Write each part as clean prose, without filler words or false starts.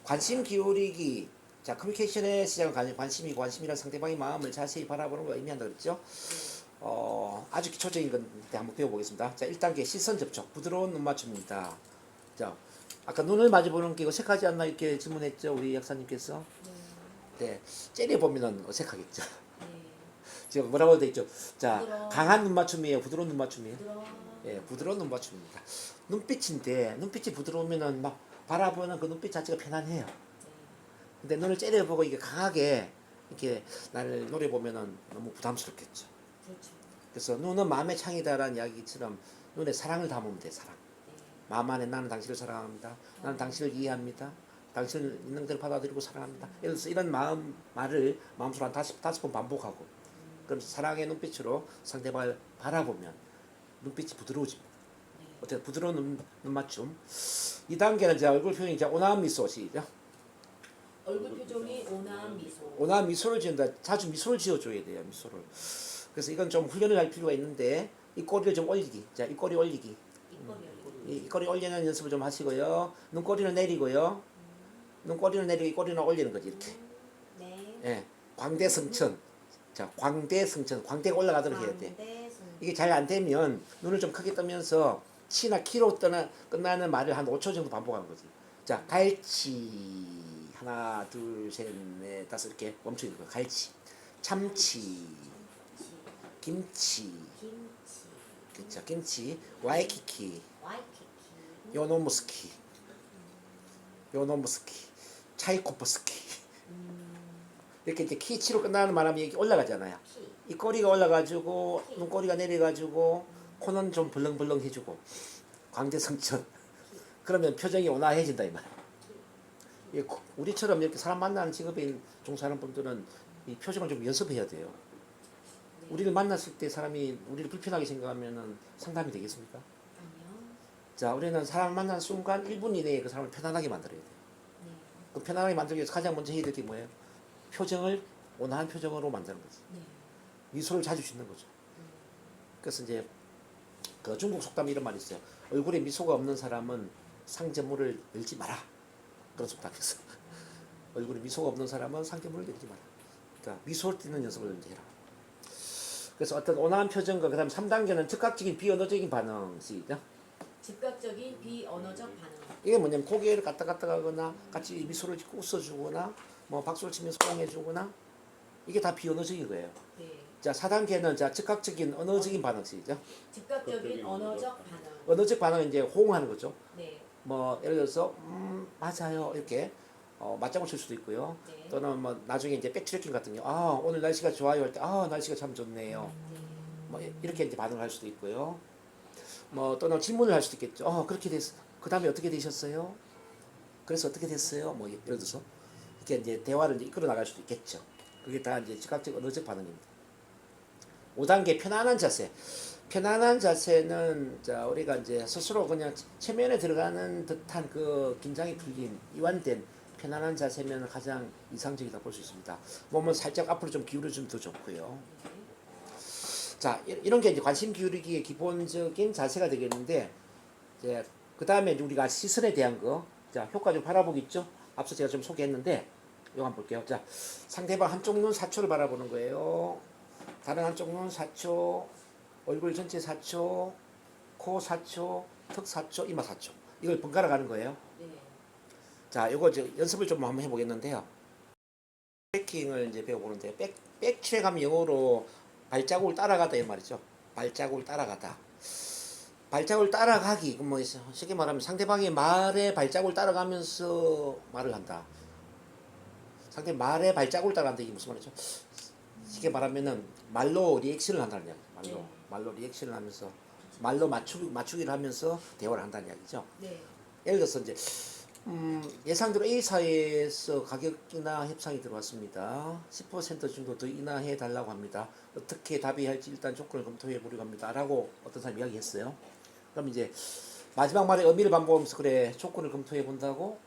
관심 기울이기. 자, 커뮤니케이션의 시작은 관심이란 상대방의 마음을 자세히 바라보는 걸 의미한다 그랬죠. 아주 기초적인 건데 한번 배워보겠습니다. 자, 1단계 시선 접촉, 부드러운 눈 맞춤입니다. 자, 아까 눈을 마주보는 게 어색하지 않나 이렇게 질문했죠, 우리 약사님께서. 네, 째려보면은 어색하겠죠. 지금 뭐라고 돼 있죠? 자, 부드러운. 강한 눈 맞춤이에요, 부드러운 눈 맞춤이에요. 부드러운. 예, 부드러운 눈 맞춤입니다. 눈빛인데 눈빛이 부드러우면은 막 바라보는 그 눈빛 자체가 편안해요. 근데 눈을 째려보고 이게 강하게 이렇게 나를 노려보면은 너무 부담스럽겠죠. 그렇죠. 그래서 눈은 마음의 창이다라는 이야기처럼 눈에 사랑을 담으면 돼, 사랑. 마음 안에 나는 당신을 사랑합니다. 나는 당신을 이해합니다. 당신을 있는 대로 받아들이고 사랑합니다. 예를 들어서 이런 말을 마음속으로 한 다섯 번 반복하고, 그럼 사랑의 눈빛으로 상대방을 바라보면 눈빛이 부드러워집니다. 어때? 부드러운 눈 맞춤. 2단계는 제 얼굴 표현이 이제 온화한 미소, 시죠. 얼굴 표정이 온화한 미소. 온화한 미소를 지은다. 자주 미소를 지어줘야 돼요, 미소를. 그래서 이건 좀 훈련을 할 필요가 있는데, 이 꼬리를 좀 올리기. 자, 이 꼬리 올리기. 이 꼬리 올리는 연습을 좀 하시고요. 눈꼬리를 내리고요. 눈꼬리를 내리고 이 꼬리는 올리는 거지, 이렇게. 네. 예. 광대승천. 자, 광대승천. 광대가 올라가도록 해야 돼. 이게 잘 안 되면 눈을 좀 크게 뜨면서 치나 키로 끝나는 말을 한 5초 정도 반복하는 거지. 자, 갈치. 하나, 둘, 셋, 넷, 다섯 이렇게 멈춰 있는 거. 갈치. 참치. 김치. 그쵸, 김치. 와이키키. 요노무스키. 차이코프스키. 이렇게 이제 키치로 끝나는 말하면 이게 올라가잖아요. 이 꼬리가 올라가지고 눈꼬리가 내려가지고 코는 좀 벌렁벌렁 해주고 광대성천. 그러면 표정이 온화해진다 이 말. 우리처럼 이렇게 사람 만나는 직업에 종사하는 분들은 이 표정을 좀 연습해야 돼요. 우리를 만났을 때 사람이 우리를 불편하게 생각하면 상담이 되겠습니까? 자, 우리는 사람을 만나는 순간 1분 이내에 그 사람을 편안하게 만들어야 돼요. 그 편안하게 만들기 위해서 가장 먼저 해야 될 게 뭐예요? 표정을 온화한 표정으로 만드는 거지. 미소를 자주 짓는 거죠. 그래서 이제 그 중국 속담에 이런 말이 있어요. 얼굴에 미소가 없는 사람은 상점문을 열지 마라. 그런 속담이 있어요. 얼굴에 미소가 없는 사람은 상점문을 열지 마라. 그러니까 미소를 띠는 연습을 이제 해라. 그래서 어떤 온화한 표정과 그다음 3단계는 즉각적인 비언어적인 반응. 시작. 즉각적인 비언어적 반응. 이게 뭐냐면 고개를 갔다 갔다 가거나 같이 미소를 짓고 웃어주거나 뭐 박수를 치면서 호응해주거나 이게 다 비언어적인 거예요. 네. 자, 4단계는 자 즉각적인 언어적인 반응. 시죠. 즉각적인 언어적 반응. 언어적 반응은 이제 호응하는 거죠. 네. 뭐 예를 들어서 맞아요 이렇게 맞장구 칠 수도 있고요. 네. 또는 뭐 나중에 이제 백트래킹 같은 경우 오늘 날씨가 좋아요 할 때 날씨가 참 좋네요. 뭐 이렇게 이제 반응을 할 수도 있고요. 뭐 또는 질문을 할 수도 있겠죠. 그렇게 됐어. 그 다음에 어떻게 되셨어요? 그래서 어떻게 됐어요? 뭐 예를 들어서 이렇게 이제 대화를 이제 이끌어 나갈 수도 있겠죠. 그게 다 이제 즉각적 언어적 반응입니다. 5단계 편안한 자세. 편안한 자세는 자 우리가 이제 스스로 그냥 체면에 들어가는 듯한 그 긴장이 풀린 이완된 편안한 자세면 가장 이상적이다 볼 수 있습니다. 몸은 살짝 앞으로 좀 기울여주면 더 좋고요. 자, 이런 게 이제 관심 기울이기의 기본적인 자세가 되겠는데, 이제 그 다음에 우리가 시선에 대한 거, 자 효과 좀 바라보겠죠. 앞서 제가 좀 소개했는데, 이거 한번 볼게요. 자, 상대방 한쪽 눈 4초를 바라보는 거예요. 다른 한쪽 눈 4초, 얼굴 전체 4초, 코 4초, 턱 4초, 이마 4초. 이걸 번갈아 가는 거예요. 네. 자, 요거 연습을 좀 한번 해보겠는데요. 트래킹을 이제 배워보는데, 백트랙하면 영어로 발자국을 따라가다 이 말이죠. 발자국을 따라가다. 발자국을 따라가기. 뭐 쉽게 말하면 상대방의 말에 발자국을 따라가면서 말을 한다. 상대 말에 발자국을 따라간다. 이게 무슨 말이죠? 쉽게 말하면은 말로 리액션을 한다는 이야기. 말로 리액션을 하면서 말로 맞추기를 하면서 대화를 한다는 이야기죠. 네. 예를 들어서 이제 예상대로 A사에서 가격이나 협상이 들어왔습니다. 10% 정도 더 인하해 달라고 합니다. 어떻게 답의할지 일단 조건을 검토해 보려고 합니다. 라고 어떤 사람이 이야기했어요. 그럼 이제 마지막 말에 의미를 반복하면서 그래 조건을 검토해 본다고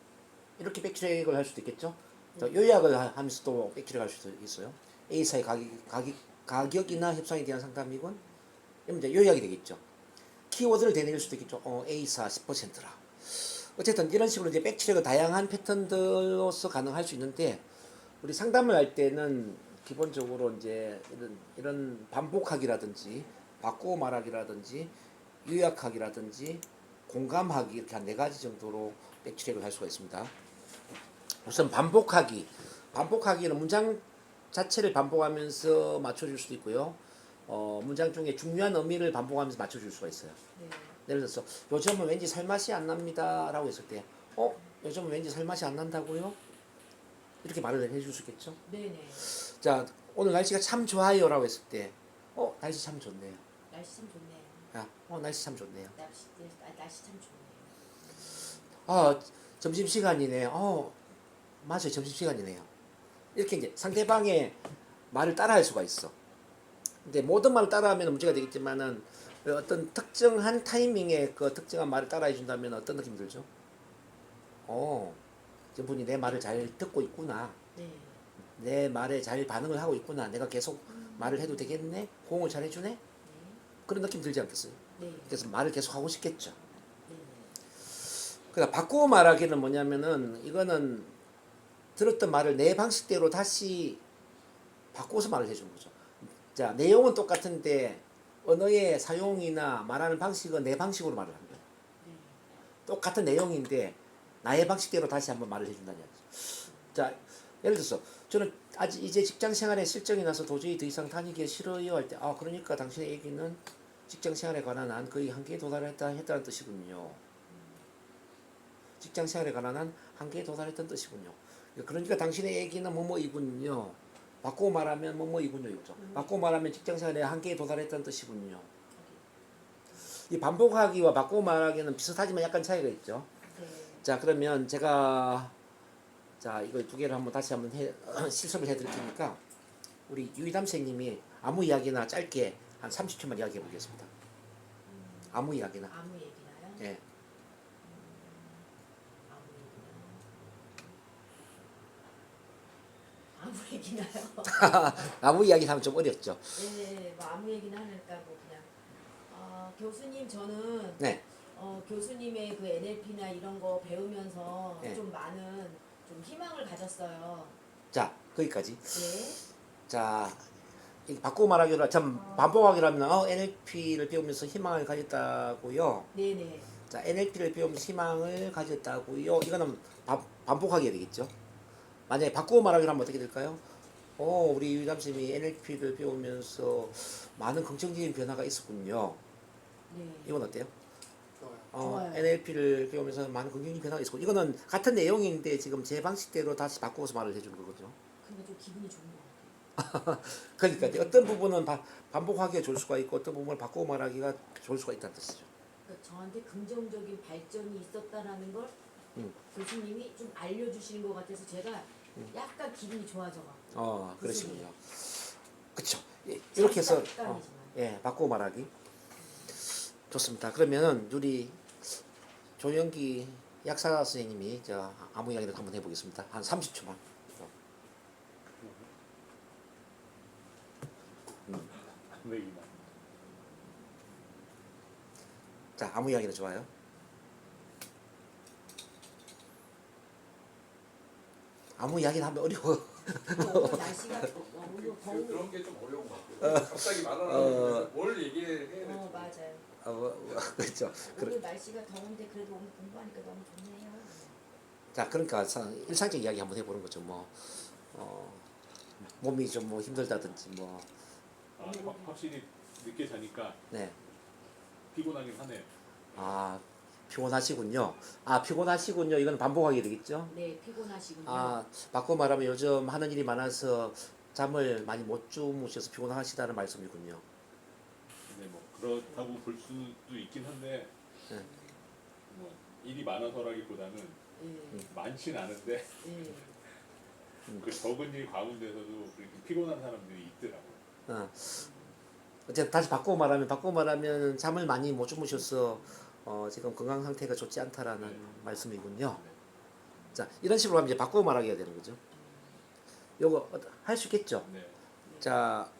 이렇게 백트랙을 할 수도 있겠죠. 요약을 하면서 또 백트랙 할 수도 있어요. A사의 가격이나 협상에 대한 상담이건 이제 요약이 되겠죠. 키워드를 대낼 수도 있겠죠. A사 10%라. 어쨌든 이런 식으로 이제 백트랙은 다양한 패턴들로서 가능할 수 있는데 우리 상담을 할 때는 기본적으로 이제 이런 반복하기라든지 바꾸고 말하기라든지 요약하기라든지 공감하기 이렇게 한 네 가지 정도로 백트랙을 할 수가 있습니다. 우선 반복하기. 반복하기는 문장 자체를 반복하면서 맞춰줄 수도 있고요. 문장 중에 중요한 의미를 반복하면서 맞춰줄 수가 있어요. 네. 예를 들어서 요즘은 왠지 살맛이 안 납니다 라고 했을 때 요즘은 왠지 살맛이 안 난다고요? 이렇게 말을 해줄 수 있겠죠. 네네. 자, 오늘 날씨가 참 좋아요 라고 했을 때 날씨 참 좋네요. 날씨 참 좋네요. 날씨 참 좋네요. 날씨 참 좋네요. 점심시간이네. 맞아요. 점심시간이네요. 이렇게 이제 상대방의 말을 따라할 수가 있어. 근데 모든 말을 따라하면 문제가 되겠지만은 어떤 특정한 타이밍에 그 특정한 말을 따라해 준다면 어떤 느낌이 들죠? 저분이 내 말을 잘 듣고 있구나. 네. 내 말에 잘 반응을 하고 있구나. 내가 계속 말을 해도 되겠네? 호응을 잘 해주네? 네. 그런 느낌 들지 않겠어요? 네. 그래서 말을 계속 하고 싶겠죠. 네. 그러니까 바꾸고 말하기는 뭐냐면은 이거는 들었던 말을 내 방식대로 다시 바꿔서 말을 해주는 거죠. 자, 내용은 똑같은데 언어의 사용이나 말하는 방식은 내 방식으로 말을 하는 거예요. 네. 똑같은 내용인데 나의 방식대로 다시 한번 말을 해준다는 얘기죠. 자, 예를 들어서 저는 아직 이제 직장 생활에 실정이 나서 도저히 더 이상 다니기 싫어요 할 때, 그러니까 당신의 얘기는 직장 생활에 관한 한 거의 한계에 했다는 뜻이군요. 직장 생활에 관한 한 한계에 도달했던 뜻이군요. 그러니까 당신의 얘기는 뭐뭐이군요. 바꾸고 말하면 뭐뭐이군요. 이거죠. 바꾸고 말하면 직장 생활에 한계에 도달했다는 뜻이군요. 이 반복하기와 바꾸고 말하기는 비슷하지만 약간 차이가 있죠. 네. 자, 그러면 제가 이걸 두 개를 다시 한번 실습을 해드릴 테니까 우리 유이담 선생님이 아무 이야기나 짧게 한 30초만 이야기해 보겠습니다. 아무 이야기나. 아무 얘기나요? 예. 아무 얘기나요? 아무 이야기 하면 좀 어렵죠. 네, 뭐 아무 얘기나 하니까 뭐 그냥 교수님 저는 네. 교수님의 그 NLP나 이런 거 배우면서 네. 좀 많은 좀 희망을 가졌어요. 자, 거기까지. 네. 자, 이 바꾸고 말하기로 참 반복하기라면 NLP를 배우면서 희망을 가졌다고요. 네네. 자, NLP를 배우면서 희망을 가졌다고요. 이거는 반복하게 되겠죠. 만약에 바꾸고 말하기로 하면 어떻게 될까요? 우리 유담 쌤이 NLP를 배우면서 많은 긍정적인 변화가 있었군요. 네. 이건 어때요? 좋아요. NLP를 배우면서 많은 긍정적인 변화가 있었고, 이거는 같은 내용인데 지금 제 방식대로 다시 바꾸어서 말을 해주는 거거든요. 근데 좀 기분이 좋은 것 같아요. 그러니까 어떤 부분은 반복하기가 좋을 수가 있고 어떤 부분을 바꾸고 말하기가 좋을 수가 있다는 뜻이죠. 그러니까 저한테 긍정적인 발전이 있었다라는 걸 음. 교수님이 좀 알려주시는 것 같아서 제가 약간 기분이 좋아져가. 그러시군요. 그렇죠. 이렇게 해서 약간이지만. 바꾸고 말하기 좋습니다. 그러면 우리 조영기 약사 선생님이 아무 이야기를 한번 해보겠습니다. 한 30초만. 자, 아무 이야기도 좋아요. 아무 이야기를 하면 어려워. 오늘 날씨가 너무 더운. 그런 게 좀 어려운 것 같아요. 갑자기 말하라고 뭘 얘기해야 될지. 맞아요. 그렇죠. 오늘 날씨가 더운데 그래도 오늘 공부하니까 너무 좋네요. 자, 그러니까 일상적 이야기 한번 해보는 거죠. 몸이 좀 힘들다든지 확실히 늦게 자니까 네. 피곤하긴 하네요. 피곤하시군요. 피곤하시군요. 이건 반복하게 되겠죠. 네, 피곤하시군요. 바꿔 말하면 요즘 하는 일이 많아서 잠을 많이 못 주무셔서 피곤하시다는 말씀이군요. 네, 뭐 그렇다고 볼 수도 있긴 한데 네. 뭐 일이 많아서라기보다는 네. 많진 않은데 네. 그 적은 일 가운데서도 그렇게 피곤한 사람들이 있더라고요. 어쨌든 다시 바꾸고 말하면 잠을 많이 못 주무셔서 지금 건강 상태가 좋지 않다라는 말씀이군요. 자, 이런 식으로 하면 이제 바꾸고 말하게 되는 거죠. 요거 할 수 있겠죠? 네. 자,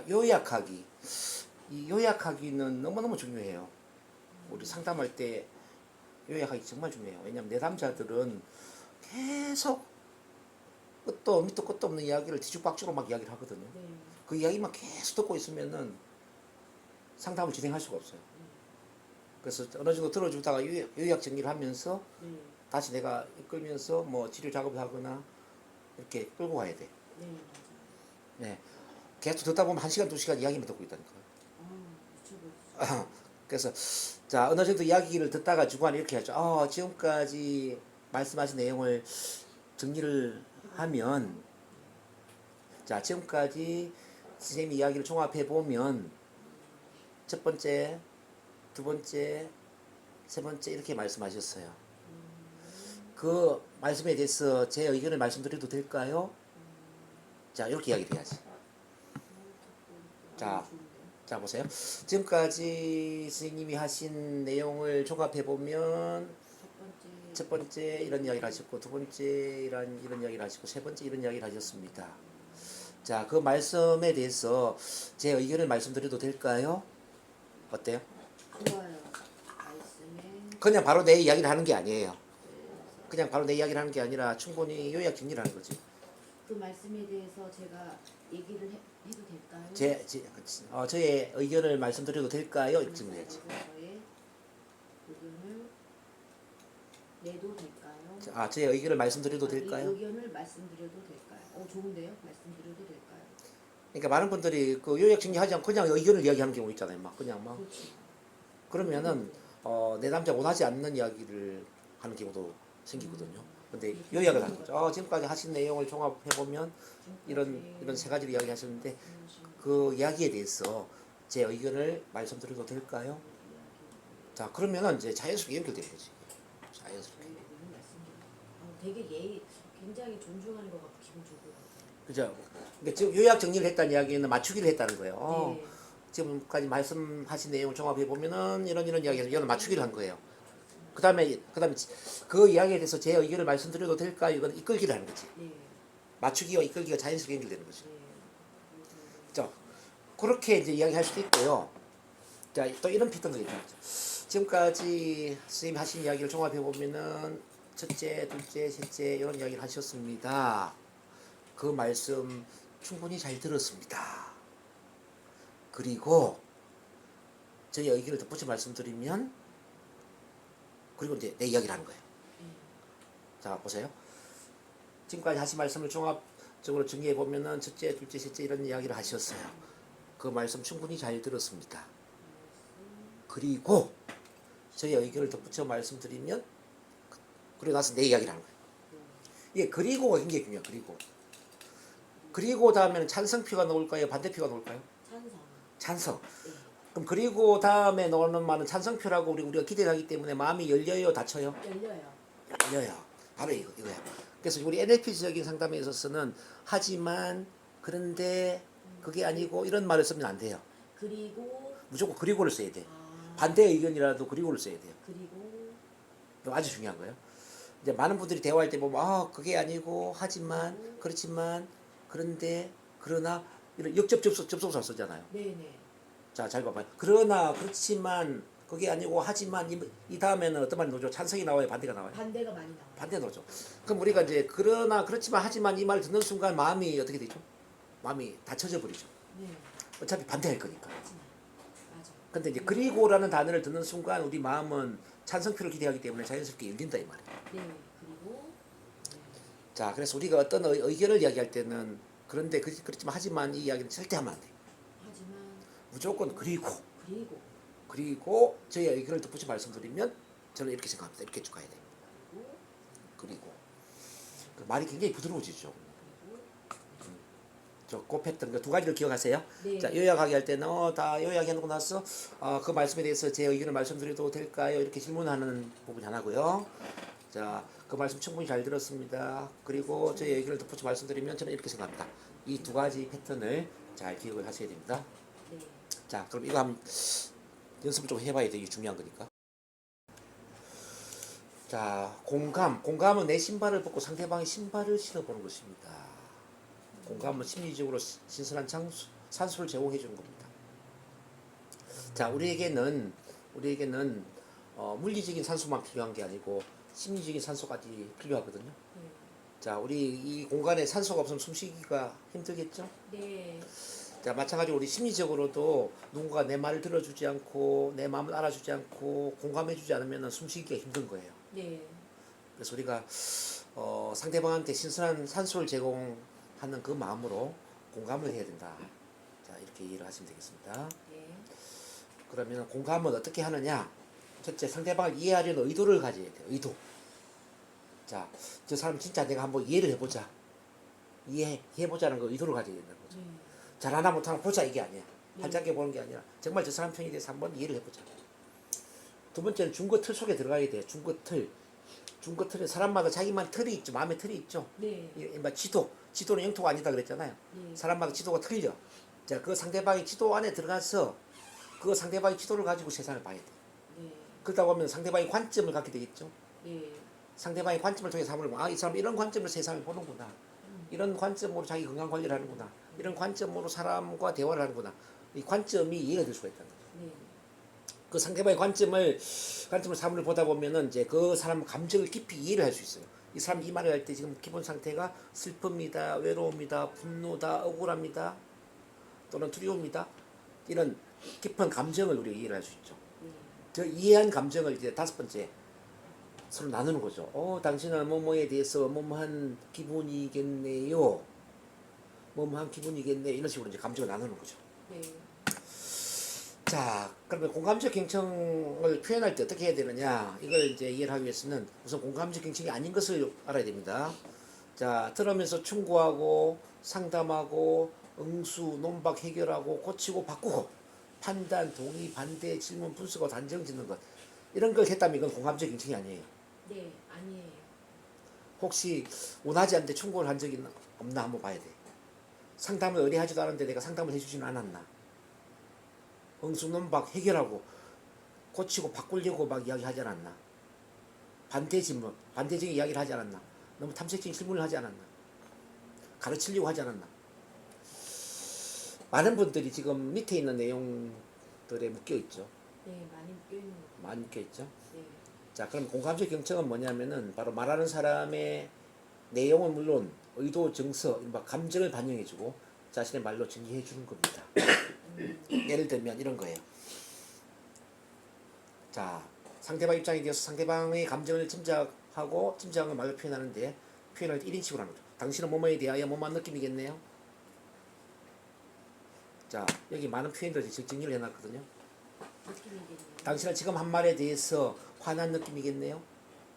요약하기. 이 요약하기는 너무너무 중요해요. 우리 상담할 때 요약하기 정말 중요해요. 왜냐하면 내담자들은 계속 끝도 밑도 끝도 없는 이야기를 뒤죽박죽으로 막 이야기를 하거든요. 네. 그 이야기만 계속 듣고 있으면은 상담을 진행할 수가 없어요. 그래서 어느 정도 들어주다가 요약 정리를 하면서 네. 다시 내가 이끌면서 뭐 치료 작업을 하거나 이렇게 끌고 가야 돼. 네. 맞아요. 네. 계속 듣다 보면 1시간, 2시간 이야기만 듣고 있다니까요. 유튜브. 그래서 자 어느 정도 이야기를 듣다가 중간에 이렇게 하죠. 지금까지 말씀하신 내용을 정리를 하면 자 지금까지 선생님이 이야기를 종합해 보면 첫 번째, 두 번째, 세 번째 이렇게 말씀하셨어요. 그 말씀에 대해서 제 의견을 말씀드려도 될까요? 자 이렇게 이야기를 해야지. 자 보세요. 지금까지 선생님이 하신 내용을 종합해 보면 첫 번째 이런 이야기를 하셨고 두 번째 이런 이야기를 하시고 세 번째 이런 이야기를 하셨습니다. 자 그 말씀에 대해서 제 의견을 말씀드려도 될까요? 어때요? 좋아요. 말씀에 그냥 바로 내 이야기를 하는 게 아니에요. 그냥 바로 내 이야기를 하는 게 아니라 충분히 요약 정리를 하는 거지. 그 말씀에 대해서 제가 얘기를 해도 될까요? 저의 의견을 말씀드려도 될까요? 이렇게 질문해야지. 저의 의견을 내도 될까요? 저의 의견을 말씀드려도 이 될까요? 의견을 말씀드려도 될까요? 좋은데요? 말씀드려도 될까요? 그러니까 많은 분들이 그 요약 정리하지 않고 그냥 의견을 이야기하는 경우 있잖아요. 막 그냥 막 그렇죠. 그러면은 내 남자 원하지 않는 이야기를 하는 경우도 생기거든요. 근데 요약을 하는 거죠. 지금까지 하신 내용을 종합해 보면 이런 세 가지를 이야기하셨는데 그 이야기에 대해서 제 의견을 말씀드려도 될까요? 자 그러면은 이제 자연스럽게 연결되는 거지. 자연스럽게. 되게 굉장히 존중하는 것 같고 기분 좋을 것 같아요. 그죠? 그러니까 지금 요약 정리를 했다는 이야기는 맞추기를 했다는 거예요. 네. 지금까지 말씀하신 내용을 종합해 보면은 이런 이야기를 이거는 맞추기를 한 거예요. 그다음에 그 이야기에 대해서 제 의견을 말씀드려도 될까요? 이건 이끌기를 하는 거지. 네. 맞추기와 이끌기가 자연스럽게 연결되는 거지. 네. 자, 그렇게 이제 이야기할 수도 있고요. 자, 또 이런 패턴도 있죠. 지금까지 선생님이 하신 이야기를 종합해 보면은 첫째, 둘째, 셋째 이런 이야기를 하셨습니다. 그 말씀 충분히 잘 들었습니다. 그리고 저희 의견을 덧붙여 말씀드리면 그리고 이제 내 이야기를 하는 거예요. 자 보세요. 지금까지 하신 말씀을 종합적으로 정리해 보면은 첫째, 둘째, 셋째 이런 이야기를 하셨어요. 그 말씀 충분히 잘 들었습니다. 그리고 저희 의견을 덧붙여 말씀드리면 그리고 나서 내 이야기를 하는 거예요. 이게 그리고가 굉장히 중요해요. 그리고 다음에는 찬성표가 나올까요? 반대표가 나올까요? 찬성. 네. 그럼 그리고 다음에 나오는 말은 찬성표라고 우리가 기대하기 때문에 마음이 열려요, 닫혀요? 열려요. 바로 이거야. 그래서 우리 NLP적인 상담에 있어서는 하지만 그런데 그게 아니고 이런 말을 쓰면 안 돼요. 그리고 무조건 그리고를 써야 돼. 반대 의견이라도 그리고를 써야 돼요. 이거 아주 중요한 거예요. 이제 많은 분들이 대화할 때 보면 그게 아니고 하지만 그렇지만 그런데 그러나 이런 접속사 쓰잖아요. 네네. 자, 잘 봐봐요. 그러나 그렇지만 그게 아니고 하지만 이 다음에는 어떤 말이 나오죠? 찬성이 나와요, 반대가 나와요? 반대가 많이 나와요. 반대 나오죠. 그럼 우리가 이제 그러나 그렇지만 하지만 이 말을 듣는 순간 마음이 어떻게 되죠? 마음이 닫혀져 버리죠. 네. 어차피 반대할 거니까. 맞아. 근데 이제 그리고라는 단어를 듣는 순간 우리 마음은 찬성표를 기대하기 때문에 자연스럽게 열린다 이 말이에요. 네. 그리고 자, 그래서 우리가 어떤 의견을 이야기할 때는 그런데 그렇지만 하지만 이 이야기는 절대 하면 안 돼. 하지만 무조건 그리고 그리고 저희 의견을 덧붙여 말씀드리면 저는 이렇게 생각합니다. 이렇게 쭉 가야 돼. 그리고 그 말이 굉장히 부드러워지죠. 그 패턴 그 두 가지를 기억하세요. 네. 자, 요약하게 할 때는 다 요약해놓고 나서 그 말씀에 대해서 제 의견을 말씀드려도 될까요? 이렇게 질문하는 부분이 하나고요. 자, 그 말씀 충분히 잘 들었습니다. 그리고 저희 의견을 덧붙여 말씀드리면 저는 이렇게 생각합니다. 이 두 가지 패턴을 잘 기억을 하셔야 됩니다. 네. 자, 그럼 이거 한번 연습을 좀 해봐야 돼. 이게 중요한 거니까. 자, 공감은 내 신발을 벗고 상대방의 신발을 신어보는 것입니다. 공감은 심리적으로 신선한 산소를 제공해 주는 겁니다. 자, 우리에게는 물리적인 산소만 필요한 게 아니고 심리적인 산소까지 필요하거든요. 네. 자, 우리 이 공간에 산소가 없으면 숨쉬기가 힘들겠죠? 네. 자, 마찬가지로 우리 심리적으로도 누군가 내 말을 들어주지 않고 내 마음을 알아주지 않고 공감해주지 않으면 숨쉬기가 힘든 거예요. 네. 그래서 우리가 상대방한테 신선한 산소를 제공하는 그 마음으로 공감을 해야 된다. 자, 이렇게 이해를 하시면 되겠습니다. 네. 그러면 그러면 공감은 어떻게 하느냐? 첫째, 상대방을 이해하려는 의도를 가져야 돼요. 의도. 자, 저 사람 진짜 내가 한번 이해를 해보자. 이해해보자는 거 의도를 가져야 된다는 거죠. 네. 잘하나 못하나 보자 이게 아니야. 네. 활짝게 보는 게 아니라 정말 저 사람 편에 대해서 한번 이해를 해보자. 두 번째는 중거 틀 속에 들어가야 돼요. 중거 틀. 중거 틀에 사람마다 자기만 틀이 있죠. 마음의 틀이 있죠. 네. 지도는 영토가 아니다 그랬잖아요. 네. 사람마다 지도가 틀려. 자, 그 상대방의 지도 안에 들어가서 그 상대방의 지도를 가지고 세상을 봐야 돼. 네. 그러다 보면 상대방의 관점을 갖게 되겠죠. 네. 상대방의 상대방의 관점을 통해서 한번 보면 이 사람 이런 관점으로 세상을 보는구나. 이런 관점으로 자기 건강 관리를 하는구나. 이런 관점으로 사람과 대화를 하는구나. 이 관점이 이해가 될 수가 있다는 거죠. 네. 그 상대방의 관점을 사물을 보다 보면은 이제 그 사람 감정을 깊이 이해를 할 수 있어요. 이 사람 이 말을 할 때 지금 기본 상태가 슬픔이다, 외로움이다, 분노다, 억울합니다, 또는 두려움이다. 이런 깊은 감정을 우리가 이해를 할 수 있죠. 네. 저 이해한 감정을 이제 다섯 번째 서로 나누는 거죠. 당신은 뭐뭐에 대해서 뭐뭐한 기분이겠네요. 뭐뭐한 기분이겠네. 이런 식으로 이제 감정을 나누는 거죠. 네. 자, 그러면 공감적 경청을 표현할 때 어떻게 해야 되느냐? 이걸 이제 이해를 하기 위해서는 우선 공감적 경청이 아닌 것을 알아야 됩니다. 자, 들으면서 충고하고 상담하고 응수, 논박 해결하고 고치고 바꾸고 판단, 동의, 반대, 질문, 분석하고 단정 짓는 것 이런 걸 했다면 이건 공감적 경청이 아니에요. 네. 아니에요. 혹시 원하지 않는데 충고를 한 적이 없나 한번 봐야 돼. 상담을 의뢰하지도 않았는데 내가 상담을 해주지는 않았나. 응수논박 해결하고 고치고 바꾸려고 막 이야기하지 않았나. 반대적인 이야기를 하지 않았나. 너무 탐색적인 질문을 하지 않았나. 가르치려고 하지 않았나. 많은 분들이 지금 밑에 있는 내용들에 묶여있죠. 네. 많이 묶여 있는 거. 많이 묶여있죠. 네. 자, 그럼 공감적 경청은 뭐냐면은 바로 말하는 사람의 내용은 물론 의도, 정서, 감정을 반영해주고 자신의 말로 전개해주는 겁니다. 예를 들면 이런 거예요. 자, 상대방 입장에 대해서 상대방의 감정을 짐작하고 짐작한 말로 표현하는데 표현할 때 1인칭으로 하는 거죠. 당신은 뭐뭐에 대하여 뭐뭐한 느낌이겠네요. 자, 여기 많은 표현들을 정리를 해놨거든요. 느낌이겠네요. 당신은 지금 한 말에 대해서 화난 느낌이겠네요.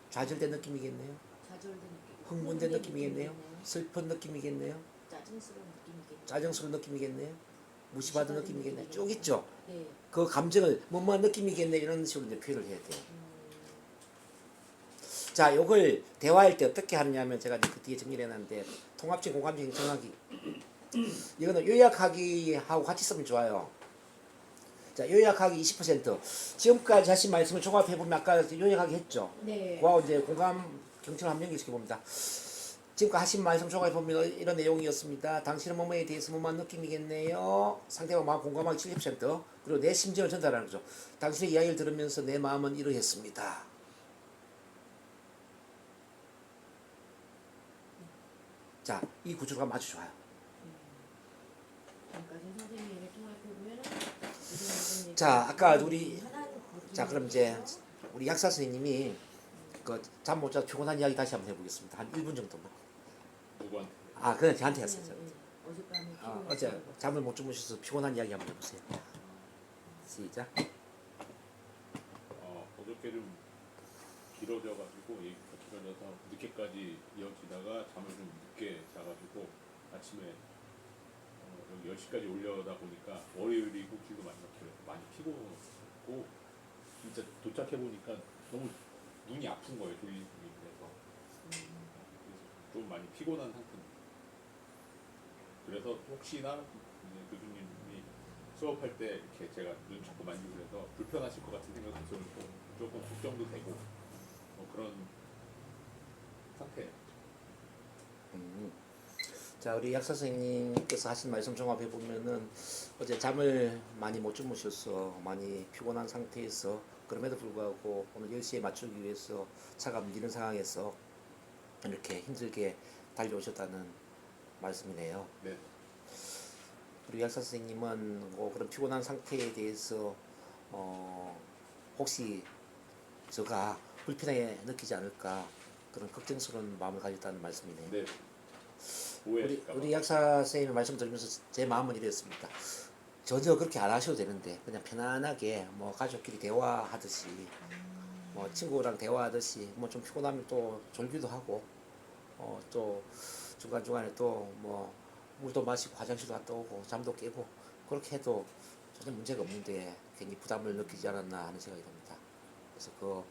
좌절된 느낌이겠네요. 좌절된 느낌. 흥분된 느낌이겠네요. 슬픈 느낌이겠네요. 짜증스러운 느낌이겠네요. 짜증스러운 느낌이겠네요. 무시받은 느낌이겠네요. 쭉 있죠. 네. 그 감정을 뭐뭐한 느낌이겠네 이런 식으로 이제 표현을 해야 돼요. 자, 요걸 대화할 때 어떻게 하느냐면 제가 이제 그 뒤에 정리를 해놨는데 통합적 공감적 경청하기 이거는 요약하기하고 같이 쓰면 좋아요. 자, 요약하기 20%. 지금까지 하신 말씀을 종합해보면 아까 요약하기 했죠. 네. 그와 이제 공감 경청을 한 명씩 시켜봅니다. 지금까지 하신 말씀 종합해보면 이런 내용이었습니다. 당신은 뭐뭐에 대해서 뭐뭐한 느낌이겠네요. 상대방 마음 공감하기 70%. 그리고 내 심정을 전달하는 거죠. 당신의 이야기를 들으면서 내 마음은 이러했습니다. 자, 이 구조가 아주 좋아요. 지금까지 선생님이 통합해보면 자, 아까 자, 그럼 이제 우리 약사 선생님이 그 잠 못 자서 피곤한 이야기 다시 한번 해보겠습니다. 한 1분 정도만. 누구한테? 그냥 저한테 했어요. 어젯밤에 어제 잠을 못 주무셔서 피곤한 이야기 한번 해보세요. 시작. 어저께 좀 길어져가지고 얘기가 길어져서 늦게까지 이어지다가 잠을 좀 늦게 자가지고 아침에 여기 10시까지 올려다 보니까 월요일이고 길도 많이 막혀요. 많이 피곤하고 진짜 도착해 보니까 너무 눈이 아픈 거예요. 졸린 눈이. 그래서 좀 많이 피곤한 상태입니다. 그래서 혹시나 이제 교수님이 수업할 때 이렇게 제가 눈 자꾸 만지고 그래서 불편하실 것 같은 생각이 들고 조금 걱정도 되고 그런 상태예요. 자, 우리 약 선생님께서 하신 말씀 종합해 보면은 어제 잠을 많이 못 주무셔서 많이 피곤한 상태에서 그럼에도 불구하고 오늘 10시에 맞추기 위해서 차가 밀리는 상황에서 이렇게 힘들게 달려오셨다는 말씀이네요. 네. 우리 약 선생님은 그런 피곤한 상태에 대해서 혹시 저가 불편하게 느끼지 않을까 그런 걱정스러운 마음을 가졌다는 말씀이네요. 네. 우리 오해할까 봐. 약사 선생님의 말씀 들으면서 제 마음은 이랬습니다. 전혀 그렇게 안 하셔도 되는데 그냥 편안하게 뭐 가족끼리 대화하듯이 뭐 친구랑 대화하듯이 뭐 좀 피곤하면 또 졸기도 하고 또 중간중간에 또 뭐 물도 마시고 화장실도 갔다 오고 잠도 깨고 그렇게 해도 전혀 문제가 없는데 괜히 부담을 느끼지 않았나 하는 생각이 듭니다. 그래서 그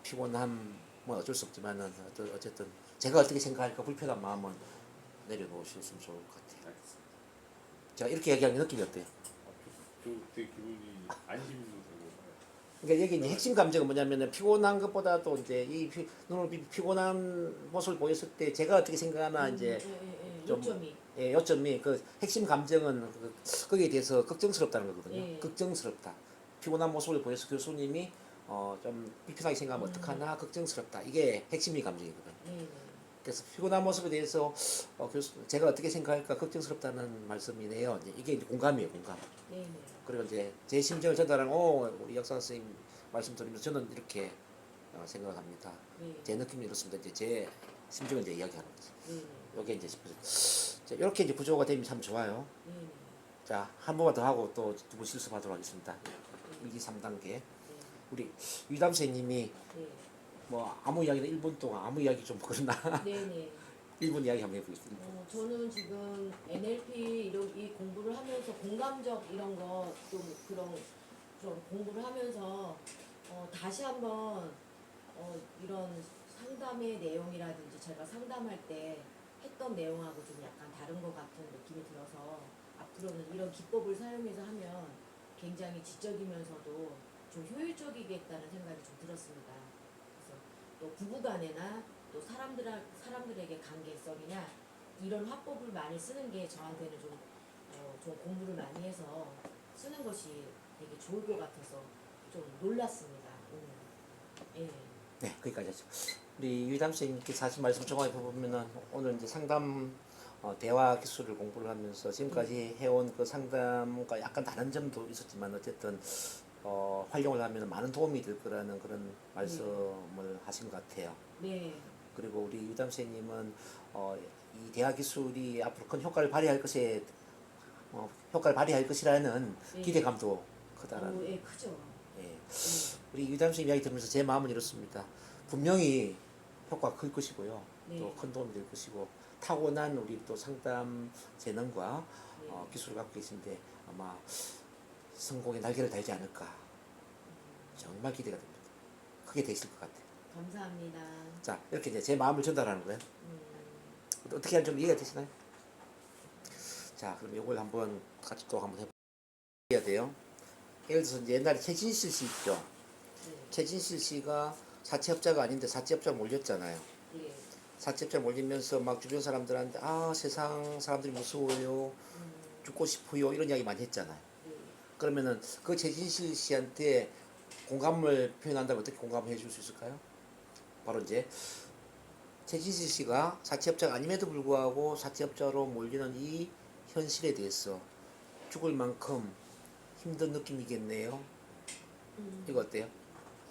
피곤함 뭐 어쩔 수 없지만은 어쨌든 제가 어떻게 생각할까 불편한 마음은 내려놓으셨으면 좋을 것 같아요. 알겠습니다. 자, 이렇게 얘기하는 느낌이 어때요? 저 되게 기분이 안심도 되고. 그러니까 여기 이제 핵심 감정은 뭐냐면은 피곤한 것보다도 이제 눈으로 피곤한 모습을 보였을 때 제가 어떻게 생각하나 이제 좀- 요점이. 요점이 그 핵심 감정은 거기에 대해서 걱정스럽다는 거거든요. 예. 걱정스럽다. 피곤한 모습을 보여서 교수님이 좀 불편하게 생각하면 어떡하나 걱정스럽다. 이게 핵심이 감정이거든요. 네. 그래서 피곤한 모습에 대해서 제가 어떻게 생각할까 걱정스럽다는 말씀이네요. 이게 이제 공감이에요, 공감. 네. 그리고 이제 제 심정을 전달하는 우리 역사 선생님 말씀 드리면서 저는 이렇게 생각을 합니다. 네. 제 느낌이 이렇습니다. 이제 제 심정을 이제 이야기하는 거죠. 네. 요게 이제 이렇게 이제 구조가 되면 참 좋아요. 네. 자, 한 번만 더 하고 또 두 번 실습하도록 하겠습니다. 1, 2, 3단계. 우리 유담 선생님이 네. 뭐 아무 이야기나 1분 동안 아무 이야기 좀 그러나 네. 1분 이야기 한번 해보겠습니다. 저는 지금 NLP 이 공부를 하면서 공감적 이런 거 좀 그런 좀 공부를 하면서 다시 한번 이런 상담의 내용이라든지 제가 상담할 때 했던 내용하고 좀 약간 다른 것 같은 느낌이 들어서 앞으로는 이런 기법을 사용해서 하면 굉장히 지적이면서도 좀 효율적이겠다는 생각이 좀 들었습니다. 그래서 또 부부간에나 또 사람들에게 관계성이나 이런 화법을 많이 쓰는 게 저한테는 좀 공부를 많이 해서 쓰는 것이 되게 좋을 것 같아서 좀 놀랐습니다. 오늘. 예. 네, 거기까지 하죠. 우리 유담 선생님께서 하신 말씀 종합해 보면은 오늘 이제 상담 대화 기술을 공부를 하면서 지금까지 해온 그 상담과 약간 다른 점도 있었지만 어쨌든 활용을 하면 많은 도움이 될 거라는 그런 말씀을 하신 것 같아요. 네. 그리고 우리 유담 선생님은 이 대화 기술이 앞으로 큰 효과를 발휘할 것이라는 네. 기대감도 크다라는. 예, 크죠. 예. 예. 우리 유담 선생님 이야기 들으면서 제 마음은 이렇습니다. 분명히 효과가 클 것이고요. 네. 또 큰 도움이 될 것이고 타고난 우리 또 상담 재능과 네. 기술을 갖고 계신데 아마 성공의 날개를 달지 않을까 정말 기대가 됩니다. 크게 되실 것 같아요. 감사합니다. 자, 이렇게 이제 제 마음을 전달하는 거예요. 음, 어떻게 하면 좀 이해가 되시나요? 자, 그럼 이걸 한번 같이 또 한번 해야 돼요. 예를 들어서 이제 옛날에 최진실 씨 있죠. 네. 최진실 씨가 사채업자가 아닌데 사채업자로 몰렸잖아요. 예. 사채업자로 몰리면서 막 주변 사람들한테 세상 사람들이 무서워요, 죽고 싶어요 이런 이야기 많이 했잖아요. 예. 그러면은 그 최진실 씨한테 공감을 표현한다면 어떻게 공감을 해줄 수 있을까요? 바로 이제 최진실 씨가 사채업자가 아님에도 불구하고 사채업자로 몰리는 이 현실에 대해서 죽을 만큼 힘든 느낌이겠네요. 이거 어때요?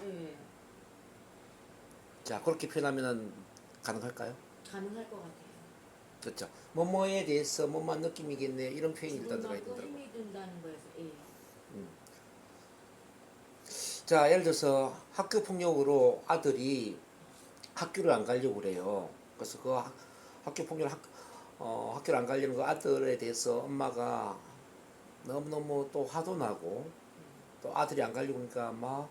예. 자, 그렇게 표현하면 가능할까요? 가능할 것 같아요. 그렇죠. 뭐뭐에 대해서 뭐만 느낌이겠네 이런 표현이 일단 죽을 들어가 만큼 있더라고요. 힘이 든다는 거에서 예. 자, 예를 들어서 학교 폭력으로 아들이 학교를 안 가려고 그래요. 그래서 그 학교 폭력 학교를 안 가려는 그 아들에 대해서 엄마가 너무너무 또 화도 나고 또 아들이 안 가려고 하니까 막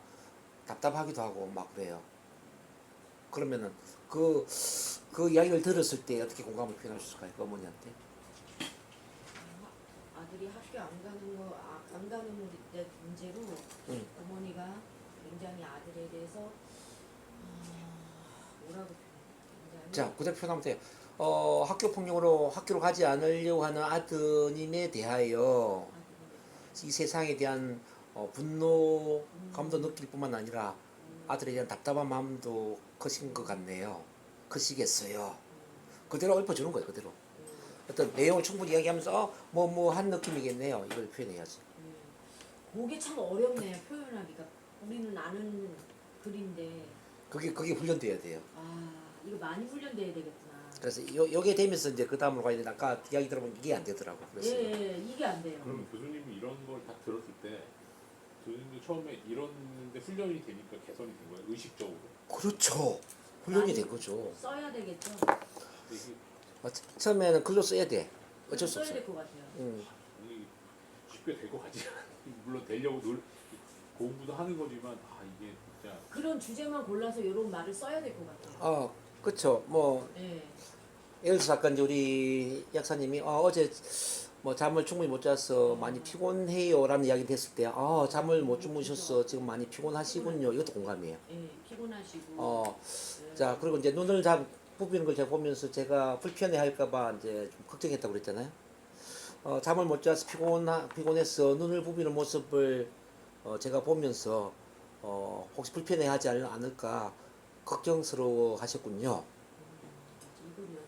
답답하기도 하고 막 그래요. 그러면은 그 이야기를 들었을 때 어떻게 공감을 표현할 수 있을까요? 그 어머니한테? 아들이 학교 안 가는 문제로 응. 어머니가 굉장히 아들에 대해서 뭐라고 굉장히 자, 그대로 표현하면 돼요. 학교 폭력으로 학교로 가지 않으려고 하는 아드님에 대하여 이 세상에 대한 분노감도 느낄 뿐만 아니라 아들에 대한 답답한 마음도 크신 것 같네요. 크시겠어요. 그대로 읊어주는 거예요. 그대로. 어떤 내용을 충분히 이야기하면서 한 느낌이겠네요. 이걸 표현해야지. 그게 참 어렵네요. 표현하기가. 우리는 아는 글인데 그게 훈련돼야 돼요. 이거 많이 훈련돼야 되겠구나. 그래서 요게 되면서 이제 그 다음으로 가야 되는데 아까 이야기 들어보면 이게 안 되더라고. 그래서 예, 이게 안 돼요. 그럼 교수님이 이런 걸 다 들었을 때 교수님도 처음에 이런데 훈련이 되니까 개선이 된 거예요. 의식적으로. 그렇죠. 훈련이 된 거죠. 써야 되겠죠. 이게 처음에는 글로 써야 돼. 어쩔 수 써야 없어. 될 것 같아요. 아니, 쉽게 될 것 같지 물론 되려고 공부도 하는 거지만 이게 진짜 그런 주제만 골라서 이런 말을 써야 될 것 같아요. 그렇죠. 뭐 예. 예를 들어서 아까 이제 우리 약사님이 어제 뭐 잠을 충분히 못 자서 많이 피곤해요라는 이야기 됐을 때 잠을 못 주무셔서 지금 많이 피곤하시군요. 이것도 공감이에요. 예, 피곤하시고. 자 그리고 이제 눈을 부비는 걸 제가 보면서 제가 불편해 할까봐 이제 좀 걱정했다고 그랬잖아요. 잠을 못 자서 피곤해서 눈을 부비는 모습을 제가 보면서 혹시 불편해하지 않을까 걱정스러워 하셨군요.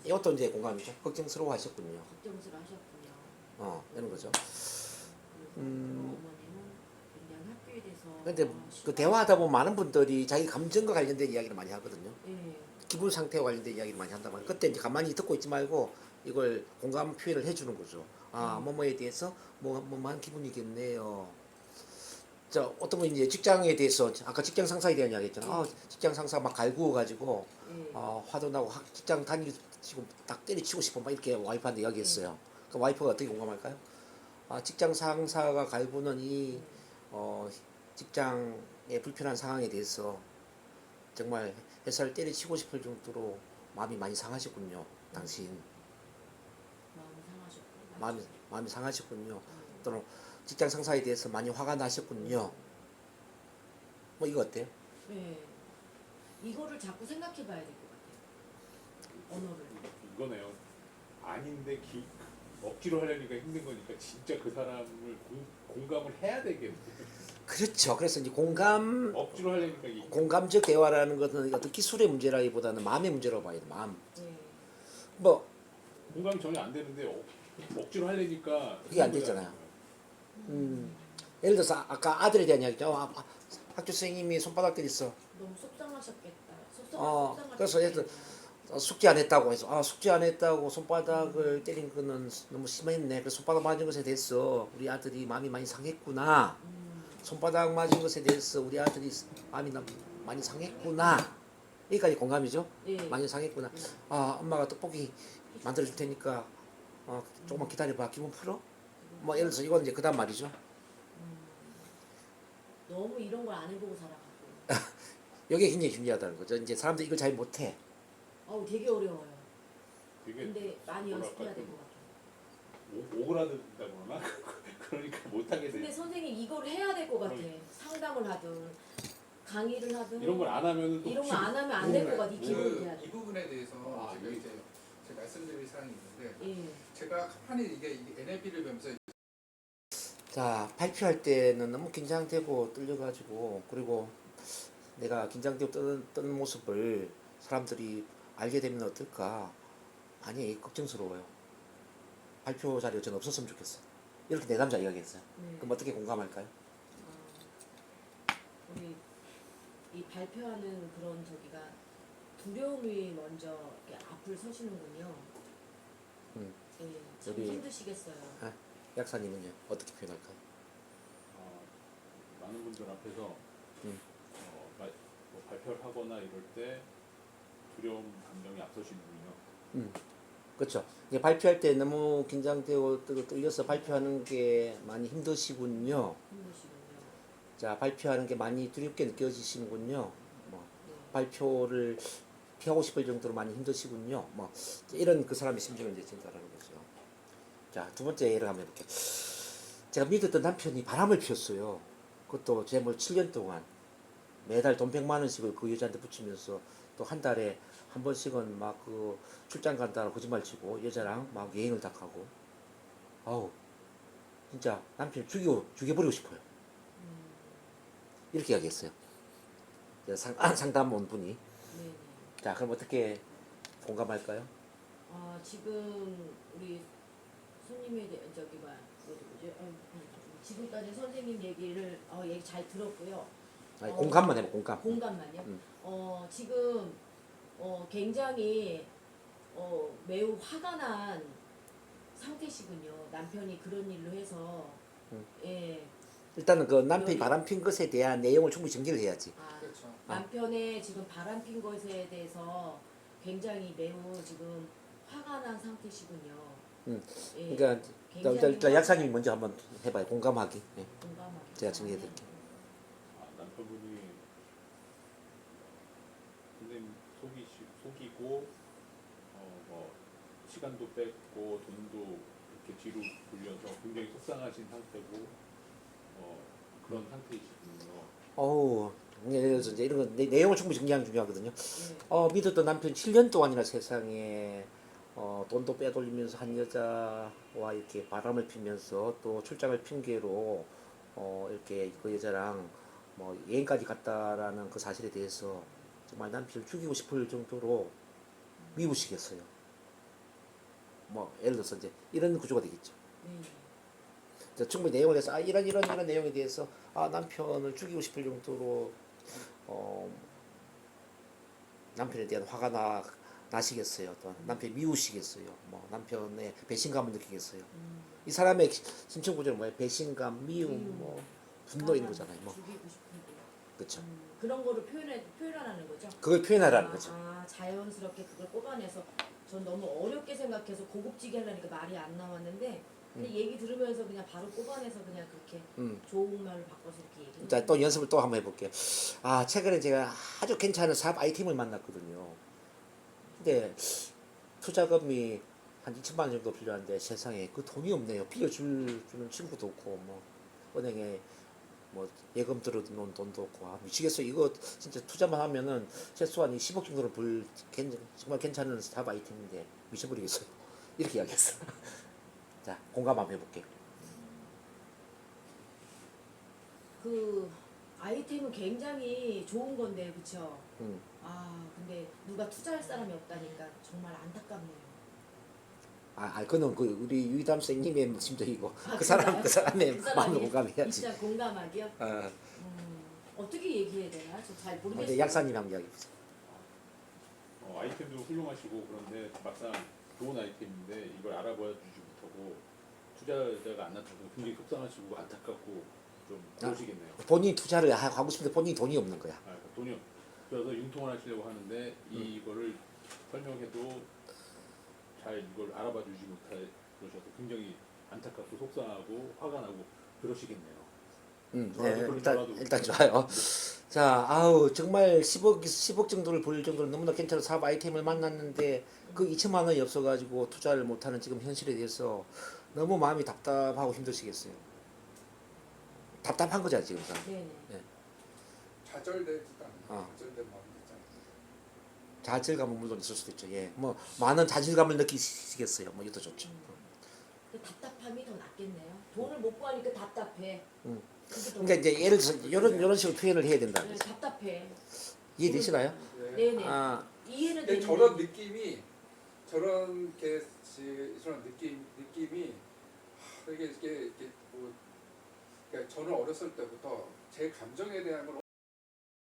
이것도 이제 공감이죠. 걱정스러워 하셨군요. 걱정스러워 하셨군요. 이런 거죠. 어머니는 굉장히 학교에 대해서. 근데 그 대화하다 보면 많은 분들이 자기 감정과 관련된 이야기를 많이 하거든요. 예. 기분 상태와 관련된 이야기를 많이 한단 말이에요. 그때 이제 가만히 듣고 있지 말고 이걸 공감 표현을 해주는 거죠. 뭐뭐에 대해서 뭐한 기분이겠네요. 자, 어떤 분이 이제 직장에 대해서 아까 직장 상사에 대한 이야기 했잖아. 직장 상사 막 갈구어 가지고 화도 나고 직장 다니고 딱 때려치고 싶어 막 이렇게 와이프한테 이야기했어요. 그 와이프가 어떻게 공감할까요? 직장 상사가 갈구는 이 직장의 불편한 상황에 대해서 정말 회사를 때려치고 싶을 정도로 마음이 많이 상하셨군요. 당신 마음이 상하셨군요. 마음이 상하셨군요. 또는 직장 상사에 대해서 많이 화가 나셨군요. 뭐 이거 어때요? 네. 이거를 자꾸 생각해 봐야 될 것 같아요. 언어를. 이거네요. 아닌데 억지로 하려니까 힘든 거니까 진짜 그 사람을 공감을 해야 되겠네. 그렇죠. 그래서 이제 억지로 하려니까 공감적 대화라는 것은 어떤 기술의 문제라기보다는 마음의 문제라고 봐야 돼. 마음. 네. 뭐 공감이 전혀 안 되는데 억지로 하려니까 그게 안 되잖아요. 예를 들어서 아까 아들에 대한 이야기죠. 학교 선생님이 손바닥 때렸어. 너무 속상하셨겠다. 그래서 예를 들어 숙제 안 했다고 해서 숙제 안 했다고 손바닥을 때린 거는 너무 심했네. 그래서 손바닥 맞은 것에 대해서 우리 아들이 마음이 많이 상했구나. 손바닥 맞은 것에 대해서 우리 아들이 마음이 많이 상했구나. 여기까지 공감이죠? 네. 많이 상했구나. 엄마가 떡볶이 만들어 줄 테니까 조금만 기다려봐. 기분 풀어? 뭐 예를 들어서 이건 이제 그다음 말이죠. 너무 이런 걸 안 해보고 살아갖고. 이게 굉장히 중요하다는 거죠. 이제 사람들이 이걸 잘 못해. 되게 어려워요. 되게 근데 많이 연습해야 될 것 같아요. 오그라든다고 그러나? 그러니까 못하게 근데 돼. 선생님 이걸 해야 될 것 같아. 상담을 하든 강의를 하든 이런 걸 안 하면은 또 이런 거 안 하면 안 될 것 같아. 이 기분이 돼야 이 돼. 부분에 대해서 제가 이게- 이제 제가 말씀드릴 사항이 있는데 예. 제가 한판에 이게 NLP를 배우면서 자, 발표할 때는 너무 긴장되고 떨려가지고 그리고 내가 긴장되고 떠는 모습을 사람들이 알게 되면 어떨까 많이 걱정스러워요. 발표 자리가 전 없었으면 좋겠어. 이렇게 내담자 이야기했어요. 네. 그럼 어떻게 공감할까요? 우리 이 발표하는 그런 저기가 두려움이 먼저 이렇게 앞을 서시는군요. 음. 예, 참 여기- 힘드시겠어요. 약사님은요 어떻게 표현할까요? 많은 분들 앞에서 음. 뭐 발표를 하거나 이럴 때 두려움 감정이 앞서시는군요. 그렇죠. 이제 발표할 때 너무 긴장되고 떨려서 발표하는 게 많이 힘드시군요. 힘드시군요. 자, 발표하는 게 많이 두렵게 느껴지시는군요. 뭐 네. 발표를 피하고 싶을 정도로 많이 힘드시군요. 뭐 이런 그 사람의 심정을 이제 전달하는 거죠. 자, 두 번째 예를 한번 해볼게요. 제가 믿었던 남편이 바람을 피웠어요. 그것도 제뭐 7년 동안 매달 돈 100만 원씩을 그 여자한테 붙이면서 또 한 달에 한 번씩은 막 그 출장 간다고 거짓말 치고 여자랑 막 여행을 다 가고 아우 진짜 남편 죽여버리고 싶어요. 이렇게 이야기했어요. 상담 온 분이. 네네. 자 그럼 어떻게 공감할까요? 지금 우리 손님에 대해 저기 뭐지? 지금까지 선생님 얘기를 얘기 잘 들었고요. 아니, 공감만 해봐 공감. 공감만요. 음. 지금 굉장히 매우 화가 난 상태시군요. 남편이 그런 일로 해서 예. 일단은 그 남편이 여기- 바람핀 것에 대한 내용을 충분히 정리를 해야지. 그렇죠. 남편의 지금 바람핀 것에 대해서 굉장히 매우 지금 화가 난 상태시군요. 예. 그러니까 굉장히 일단 약사님이 먼저 한번 해봐요. 공감하기. 예. 공감하기. 제가 정리해드릴게요. 남편분이 선생님 속이고 뭐 시간도 뺐고 돈도 이렇게 뒤로 돌려서 굉장히 속상하신 상태고 그런 상태이시군요. 어우, 예를 들어서 이제 이런 거 내용을 충분히 정리하는 게 중요하거든요. 예. 믿었던 남편 7년 동안이나 세상에 돈도 빼돌리면서 한 여자와 이렇게 바람을 피면서 또 출장을 핑계로 이렇게 그 여자랑 뭐 여행까지 갔다라는 그 사실에 대해서 정말 남편을 죽이고 싶을 정도로 미우시겠어요. 뭐 예를 들어서 이제 이런 구조가 되겠죠. 이제 충분히 내용을 해서 이런 내용에 대해서 남편을 죽이고 싶을 정도로 남편에 대한 화가 나시겠어요. 또 남편이 미우시겠어요. 뭐 남편의 배신감을 느끼겠어요. 이 사람의 심층 구조는 뭐예요? 배신감, 미움, 뭐 분노 이런 거잖아요. 뭐 죽이고 싶은데. 그렇죠. 그런 거를 표현하는 거죠. 그걸 표현하라는 거죠. 자연스럽게 그걸 뽑아내서 전 너무 어렵게 생각해서 고급지게 하려니까 말이 안 나왔는데 근데 얘기 들으면서 그냥 바로 뽑아내서 그냥 그렇게 좋은 말로 바꿔서 이렇게 얘기해. 자, 또 연습을 또 한번 해볼게요. 최근에 제가 아주 괜찮은 사업 아이템을 만났거든요. 근데 투자금이 한 2천만 원 정도 필요한데 세상에 그 돈이 없네요. 빌려주는 친구도 없고 뭐 은행에 뭐 예금 들어놓은 돈도 없고 미치겠어. 이거 진짜 투자만 하면은 최소한 10억 정도는 정말 괜찮은 사업 아이템인데 미쳐버리겠어요. 이렇게 이야기했어. 자, 공감 한번 해볼게요. 그 아이템은 굉장히 좋은 건데 그쵸? 음. 근데 누가 투자할 사람이 없다니까 정말 안타깝네요. 그거는 우리 유이담 선생님의 심정이고 그 사람의 그 마음을 사람이 공감해야지. 진짜 공감하기요? 어떻게 얘기해야 되나? 저 잘 모르겠어요. 이제 약사님 한번 이야기해보세요. 아이템도 훌륭하시고 그런데 막상 좋은 아이템인데 이걸 알아봐 주지 못하고 투자자가 안 나타나서 굉장히 속상하시고 안타깝고 좀 그러시겠네요. 본인이 투자를 하고 싶은데 본인이 돈이 없는 거야. 돈이 그래서 융통을 하시려고 하는데 이거를 설명해도 잘 이걸 알아봐 주지 못하셔서 굉장히 안타깝고 속상하고 화가 나고 그러시겠네요. 네, 일단 좋아요. 자, 정말 10억 정도를 벌 정도로 너무나 괜찮은 사업 아이템을 만났는데 그 2천만 원이 없어가지고 투자를 못하는 지금 현실에 대해서 너무 마음이 답답하고 힘드시겠어요. 답답한 거잖아 지금. 네네. 좌절되지도 않아요. 좌절된 마음이 있잖아요. 자질감은 물론 있을 수도 있죠. 예, 뭐 많은 자질감을 느끼시겠어요. 뭐 이것도 좋죠. 그 답답함이 더 낫겠네요. 돈을 못 구하니까 답답해. 그게 더 그러니까 이제 예를 들어서 이런 식으로 표현을 해야 된다. 네, 답답해. 이해되시나요? 네네. 근데 이해는 되는데. 저런 느낌이 이게 뭐 그러니까 저는 어렸을 때부터 제 감정에 대한 걸